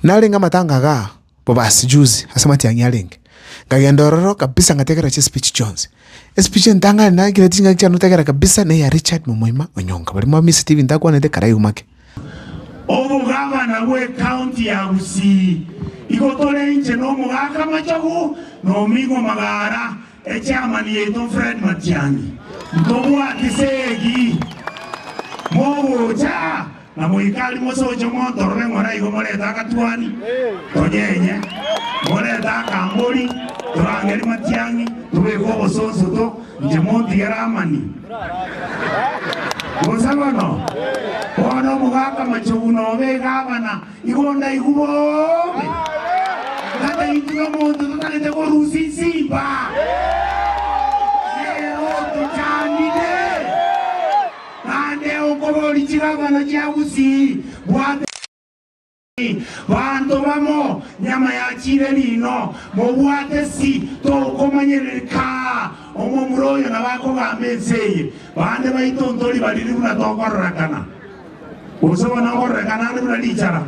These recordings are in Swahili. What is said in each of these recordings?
Nalinga matanga ga bobasi juzi asema tiangi alinge. Kagenda kabisa ngatekera chi speech Jones. Speech ntanga na kile tinga cyano tekera kabisa ne ya Richard Mumoima Onyonka. Bali mwa Miss TV ndakwa ne tekara yumake. Obogavana we county ya Kisii. Igotole nje no mugaka machagu no migo magara echamani yeto Fred Matiangi. Ndobwa kisegi. Moja na muikali mosojo montorre ngora igo moleta katuani. Tonyenye. Moleta kambori. Turangeri Matiangi. Tubeko bososo to nje monti yaramani. Gosabano. Ono mugaka machagu no be gavana. Igonda igubobe. Kata ituyo monto tukalete ko rusi simba. Okoboli chigavana cha Kisii bwate bantu bamo nyama ya chile lino mo bwate si to komanyereka omo muroyo na bako gamenseye bande baitontoli baliri una tokorrakana usobona korrakana ni bulalichara.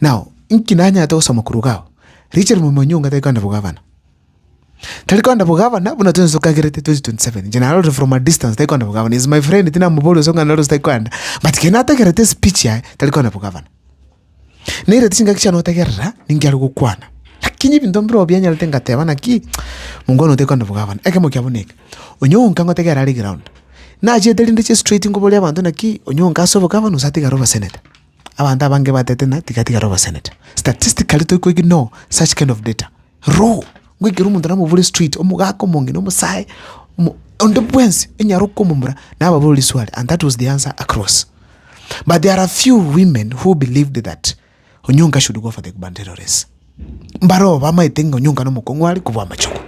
Now inkinanya to samakuru Richard Mumoima taikanda bugavana talikanda bugavana buna tunzo kagirete 2027 general from a distance taikanda bugavana is my friend tina mubolo songa nalo taikanda but kenata gerete speech ya talikanda bugavana nere tinga kishano tagerra ningyalo kukwana lakini bindombro byanya letenga tebana ki mungono taikanda bugavana eke mokyaboneka Onyonka ngotegera ali ground na je delinde che straight ngobole abantu naki Onyonka so bugavana usatiga roba senator abantu abange batetena tikatiga roba senator statistically to ko ignore such kind of data raw ngwigira umuntu namuvule street omugako mongi no musai on the points enyaruko mumura na babuli swali, and that was the answer across. But there are a few women who believed that Onyonka should go for the Kubantero race. Mbaro bama itenga Onyonka no mukongwali kuva machoko.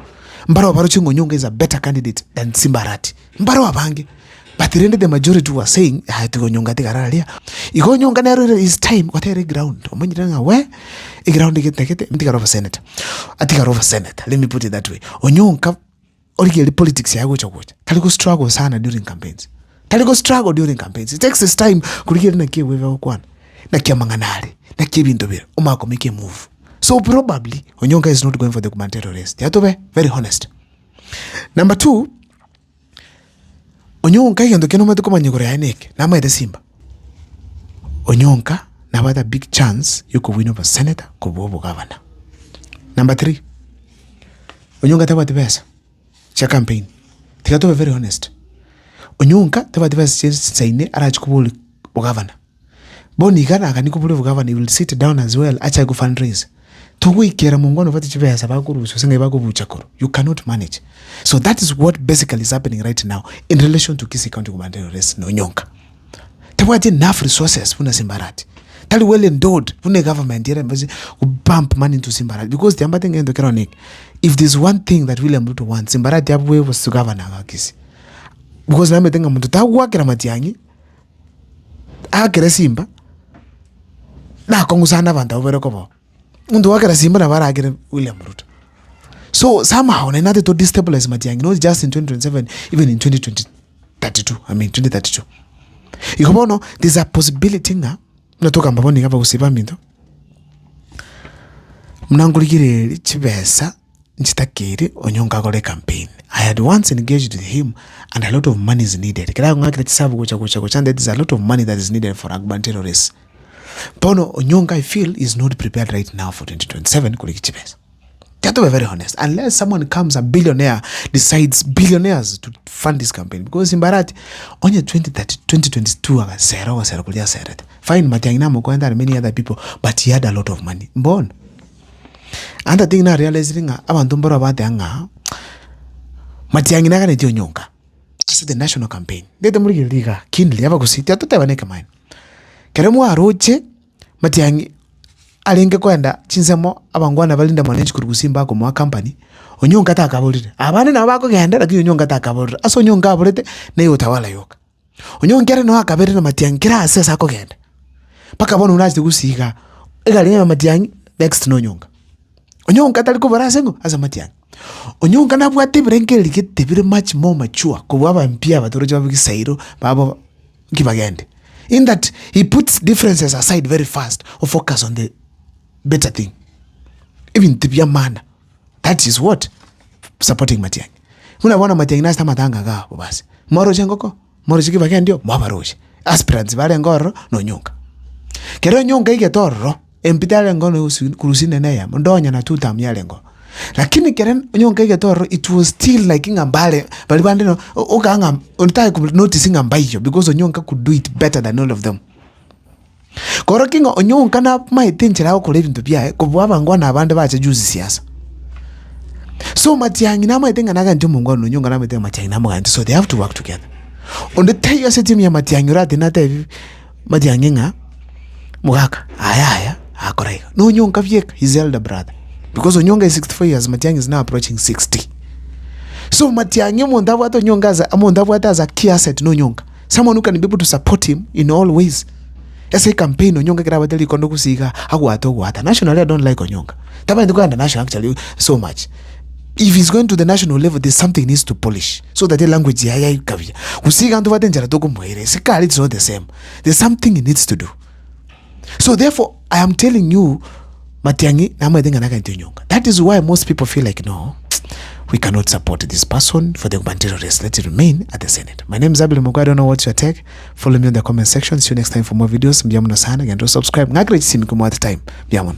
Mbaro baro chingo Onyonka is a better candidate than Simbarati. Mbaro abange. But the majority were saying I had to Onyonka tikaralia. Iko Onyonka na is time kwa tere ground. Omonjiranga we I ground get mtika over senator. Atika over senator. Let me put it that way. Onyonka originally politics ya gocha. Taliko struggle sana during campaigns. Taliko struggle during campaigns. It takes this time kurigera na kiwe wewe kwana. Na kia manganale. Na kia bintu bira. Umako make a move. So probably Onyonka is not going for the Kubantero race. Yatobe very honest. Number 2, Onyonka yendo keno matu koma nyogore ya neke. Nama ite Simba. Onyonka na wada big chance yuko win over senator kubo obogavana. Number 3, Onyonka tawa tibesa cha campaign. Tikatobe very honest. Onyonka tawa tibesa saine arachi kubo obogavana. Boni gana akani kubo obogavana, he will sit down as well acha go fundraise. Tugu ikera mungono vati chibesa bakuru usenga bakubu chakoro. You cannot manage. So that is what basically is happening right now in relation to Kisii County Kubantero race no Onyonka. Tawaje enough resources funa Simbarati. Tali well endowed funa government here mbazi bump money into Simbarati because the ambate ngendo keronik. If there's one thing that William Ruto wants, Simbarati abwe was to govern our Kisii. Because na metenga muntu tawa kera Matiangi akere Simba na kongusana vanda overo kobo. Mundu wakera Simba na bara akere William Ruto. So somehow na to destabilize Matiangi, not just in 2027, even in 2032. Ikobono, there's a possibility nga natoka mbaboni kapa kusiba mindo. Mnanguligire chibesa nchitakiri Onyonka kole campaign. I had once engaged with him and a lot of money is needed. Kila ngakira chisabu kucha and there is a lot of money that is needed for a Kubantero race. Pono Onyonka I feel is not prepared right now for 2027 kuliki chibesa. To be very honest, unless someone comes, a billionaire decides billionaires to fund this campaign, because in Barati only 2022 fine Matiangi na Mukwenda and many other people, but he had a lot of money. Born. And the thing na realizing abantumbaro abate anga Matiangi na kaneti Onyonka as the national campaign. They don't really liga kindly aba kusiti atote baneka mine. Keremu aroche Matiangi alenge kwenda chinsemo abangwana balinda manage kurusimba ko mwa company Onyonka takabolire abane na bako genda lakini Onyonka takabolire aso Onyonka abolete ne yotawala yoka Onyonka re no akabere na Matiangi kira asesa ko genda paka bona unaje gusiga egali na Matiangi next no Onyonka taliko barasengo asa Matiangi Onyonka na bwate brenkeli kete very much more mature ko baba mpia batoroje babigisairo babo kibagende in that he puts differences aside very fast or focus on the better thing. Even tibia mana. That is what supporting Matiang'i. Unaona Matiang'i nasta matanga ga basi. Moro chengoko, moro chikiba kendio, mabaroshi. Aspirants vale ngoro no Onyonka. Kero Onyonka igetoro, empitale ngono kurusine neya, ndonya na tuta myale ngo. Lakini keren Onyonka igetoro, it was still like ngambale, bali bande no okanga untai ku noticing ambayo because Onyonka could do it better than all of them. Koro kingo Onyonka na maitinchira ko levi ntopia ko bwaba ngwana abande bache juzi siasa. So Matiang'i na maitinga naga ntumu ngono Onyonka na maitinga Matiang'i na mwanti, so they have to work together. On the day you set him ya Matiang'i rati na te Matiang'i nga mugaka aya akoreka no Onyonka vieka his elder brother, because Onyonka is 64 years, Matiang'i is now approaching 60. So Matiang'i mondabwata Onyonka as a key asset no Onyonka, someone who can be able to support him in all ways. As a campaign Onyonka kira bateli kondo kusiga agwato gwata. Nationally I don't like Onyonka. Taba ndiko anda national actually so much. If he's going to the national level, there's something he needs to polish so that the language ya ikavya. Usiga ntu watenjara toko mwere. Sikali it's not the same. There's something he needs to do. So therefore, I am telling you, Matiang'i na maitinga naga nti Onyonka. That is why most people feel like, no, we cannot support this person for the gubernatorial race. Let it remain at the Senate. My name is Abel Mugwa. I don't know what's your take. Follow me in the comment section. See you next time for more videos. Mbiamuno sana. And subscribe. Ngakre chisi mikumu at the time. Mbiamuno.